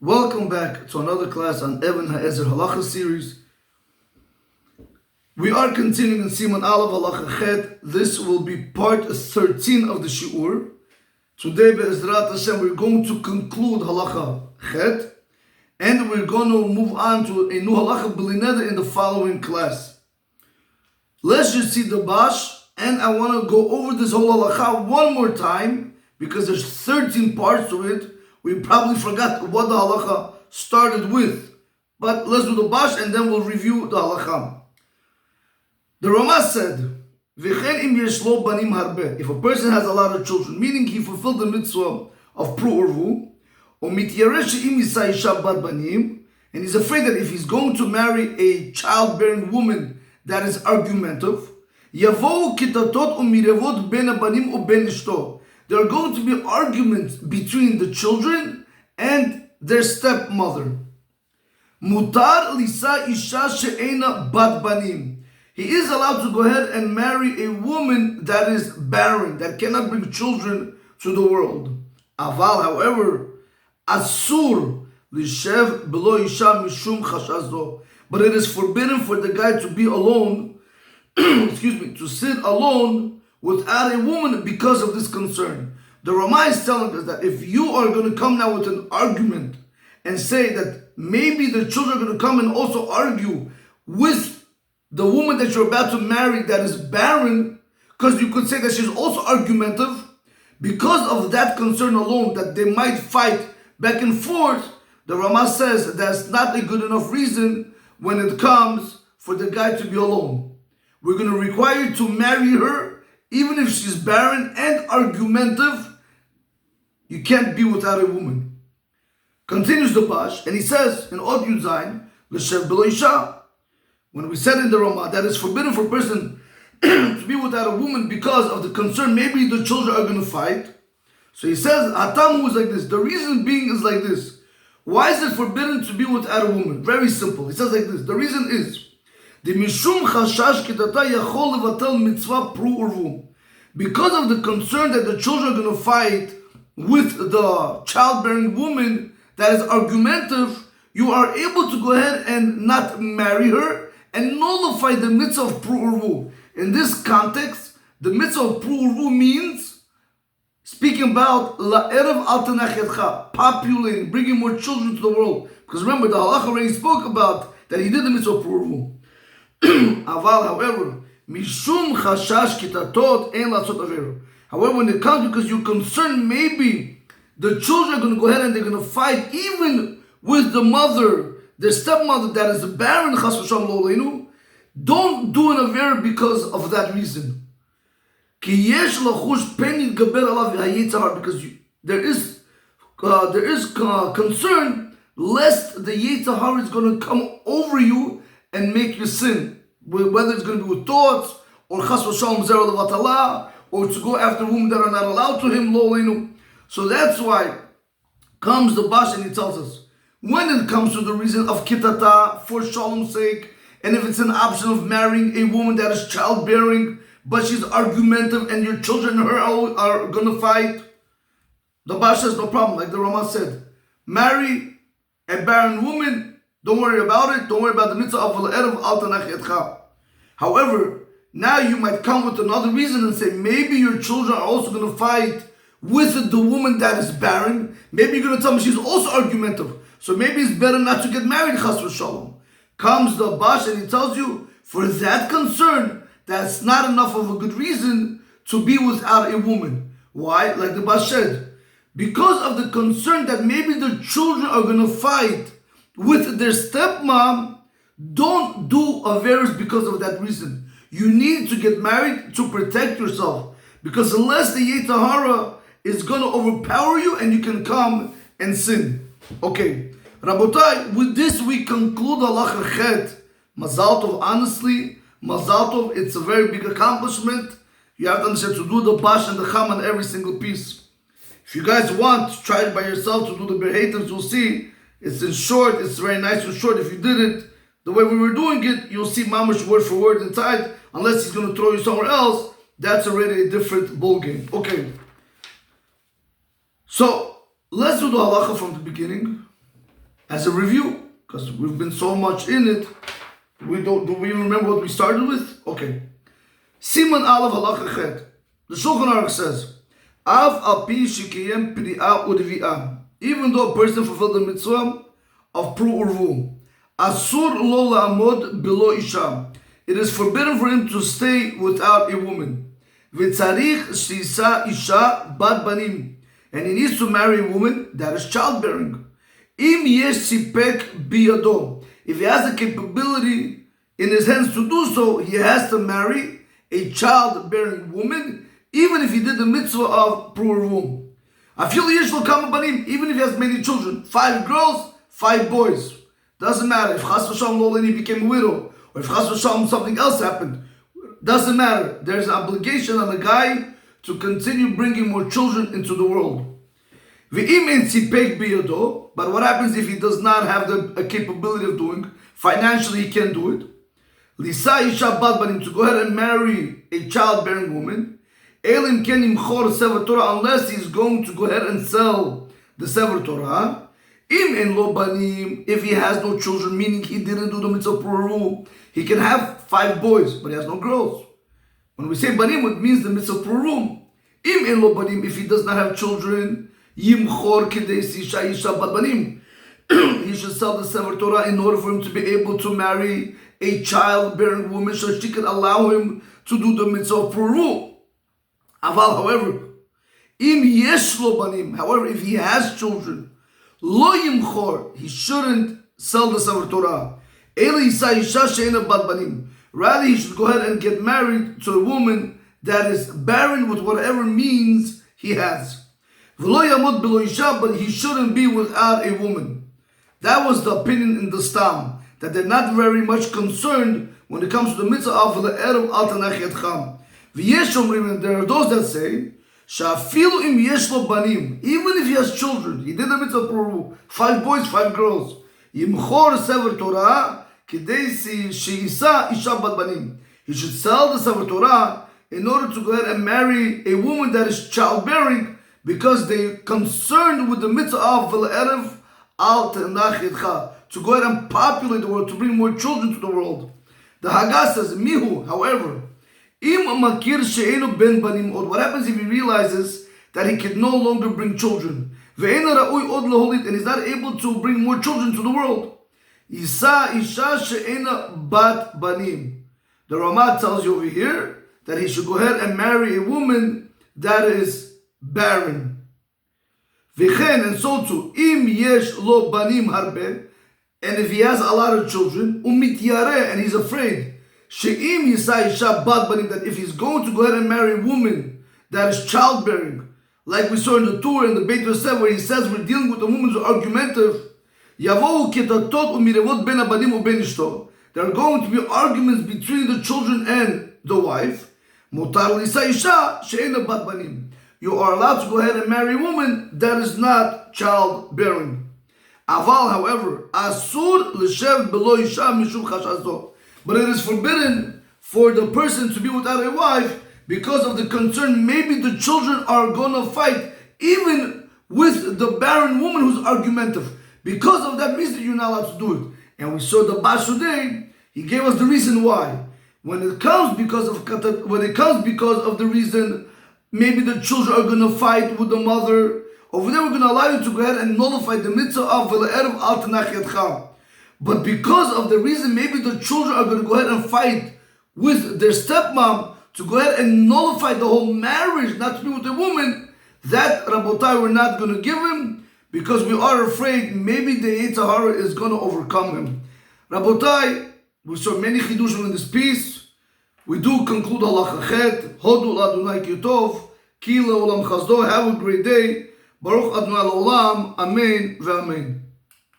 Welcome back to another class on Evean Hazaer Halacha series. We are continuing in Siman Halacha Chet. This will be part 13 of the Shi'ur. Today, Be'ezrat Hashem, we're going to conclude Halacha Chet, and we're going to move on to a new Halacha B'lineder in the following class. Let's just see the Bash, and I want to go over this whole Halacha one more time, because there's 13 parts to it. We probably forgot what the halacha started with. But let's do the bash and then we'll review the halacha. The Rama said, "V'chen im yesh lo banim harbe." If a person has a lot of children, meaning he fulfilled the mitzvah of pru urvu, or mityaresh im yisa isha bat banim, and he's afraid that if he's going to marry a childbearing woman that is argumentative, yavo kitatot umirevot ben abanim u ben ishto. There are going to be arguments between the children and their stepmother. Mutar lisa isha she'ena bat banim. He is allowed to go ahead and marry a woman that is barren, that cannot bring children to the world. Aval, however, asur lishev below isha mishum chashazdo. But it is forbidden for the guy to be alone, to sit alone without a woman because of this concern. The Rama is telling us that if you are going to come now with an argument and say that maybe the children are going to come and also argue with the woman that you're about to marry that is barren, because you could say that she's also argumentative, because of that concern alone that they might fight back and forth, the Rama says that's not a good enough reason when it comes for the guy to be alone. We're going to require you to marry her even if she's barren and argumentative. You can't be without a woman. Continues the Bash, and he says in Od Yud Zayin, L'shev below isha. When we said in the Rama that it's forbidden for a person to be without a woman because of the concern maybe the children are going to fight. So he says, Atamu is like this. The reason being is like this. Why is it forbidden to be without a woman? Very simple. He says like this. The reason is, the mishum chashash kitata yachol levatel mitzvah pru urvu. Because of the concern that the children are going to fight with the childbearing woman that is argumentative, you are able to go ahead and not marry her and nullify the mitzvah of pru urvu. In this context, the mitzvah of pru urvu means speaking about la'erev al tanach, populating, bringing more children to the world. Because remember, the halacha already spoke about that he did the mitzvah of pru urvu. Aval, however, mishum chashash kitatot ein lasot averu. However, when it comes because you're concerned maybe the children are going to go ahead and they're going to fight even with the mother, their stepmother that is barren, chas v'shalom lo aleinu, don't do an aver because of that reason. Ki yesh lachush pen yitgaber alav hayetzer hara, because there is concern lest the yetzer hara is going to come over you and make you sin, whether it's going to be with thoughts or chas v'shalom zera levatala, or to go after women that are not allowed to him, lo aleinu. So that's why comes the Bash and he tells us when it comes to the reason of kitata for shalom's sake, and if it's an option of marrying a woman that is childbearing but she's argumentative and your children and her are going to fight, the Bash says no problem. Like the Rama said, marry a barren woman. Don't worry about it. Don't worry about the mitzvah of al-erev al tanach yadcha. However, now you might come with another reason and say maybe your children are also going to fight with the woman that is barren. Maybe you're going to tell me she's also argumentative. So maybe it's better not to get married, chas v'shalom. Comes the Bash and he tells you, for that concern, that's not enough of a good reason to be without a woman. Why? Like the Bash said, because of the concern that maybe the children are going to fight with their stepmom, don't do averos because of that reason. You need to get married to protect yourself, because unless the yetzer hara is going to overpower you and you can come and sin. Okay, Rabotai, with this we conclude Halacha Chet. Mazal Tov, honestly, Mazal Tov, it's a very big accomplishment. You have to understand to do the Bash and the Cham on every single piece. If you guys want to try it by yourself to do the Berheitams, you'll see it's in short, it's very nice and short. If you did it the way we were doing it, you'll see mamash word for word inside. Unless he's going to throw you somewhere else, that's already a different ball game. Okay. So let's do the halacha from the beginning. as a review, because we've been so much in it. Do we remember what we started with? Okay. Siman Aleph Halacha Chet. The Shulchan Aruch says, Av al pi shekiyem pri'ah udvi'ah. Even though a person fulfilled the mitzvah of pru urvu, asur lo la'amod below isha. It is forbidden for him to stay without a woman. V'tzarich shisa isha bad banim. And he needs to marry a woman that is childbearing. Im yesh sipek biyado. If he has the capability in his hands to do so, he has to marry a childbearing woman, even if he did the mitzvah of pru urvu. Afil yesh lo kama banim. Even if he has many children, 5 girls, 5 boys. Doesn't matter if Chas v'Shalom lo he became a widow, or if Chas v'Shalom something else happened. Doesn't matter. There's an obligation on the guy to continue bringing more children into the world. But what happens if he does not have the capability of doing? Financially, he can't do it. To go ahead and marry a childbearing woman, unless he's going to go ahead and sell the Sefer Torah. If he has no children, meaning he didn't do the mitzvah pru, he can have 5 boys, but he has no girls. When we say banim, it means the mitzvah pru. If he does not have children, he should sell the Sefer Torah in order for him to be able to marry a childbearing woman, so she can allow him to do the mitzvah pru. However, if he has children, lo yimchor, he shouldn't sell the Sefer Torah. Rather, he should go ahead and get married to a woman that is barren with whatever means he has. But he shouldn't be without a woman. That was the opinion in the Stam, that they're not very much concerned when it comes to the mitzvah of the Erev al Tanach Yadcham. There are those that say, even if he has children, he did the mitzvah pru, 5 boys, 5 girls, Yimchor Sefer Torah, he should sell the Sefer Torah in order to go ahead and marry a woman that is childbearing, because they're concerned with the mitzvah of Erev al Tanach Yadcha, to go ahead and populate the world, to bring more children to the world. The Haggah says, Mihu, however, what happens if he realizes that he can no longer bring children, and he's not able to bring more children to the world? The Ramah tells you over here that he should go ahead and marry a woman that is barren. And so too, and if he has a lot of children, and he's afraid, that if he's going to go ahead and marry a woman that is childbearing, like we saw in the Torah in the Beit Yosef, where he says we're dealing with a woman who's argumentative, there are going to be arguments between the children and the wife. You are allowed to go ahead and marry a woman that is not childbearing. However, but it is forbidden for the person to be without a wife because of the concern maybe the children are going to fight even with the barren woman who's argumentative. Because of that reason, you're not allowed to do it. And we saw the Bashudei, he gave us the reason why. When it comes because of the reason maybe the children are going to fight with the mother, over there we're going to allow you to go ahead and nullify the mitzvah of Erev al Tanach Yadcha. But because of the reason maybe the children are going to go ahead and fight with their stepmom, to go ahead and nullify the whole marriage, not to be with a woman, that Rabotai we're not going to give him, because we are afraid maybe the Yetzer Hara is going to overcome him. Rabotai, we saw many chidushim in this piece. We do conclude Halacha Chet. Hodu l'Adonai ki tov, ki le'olam chazdo. Have a great day. Baruch Adonai l'olam. Amen ve'amen.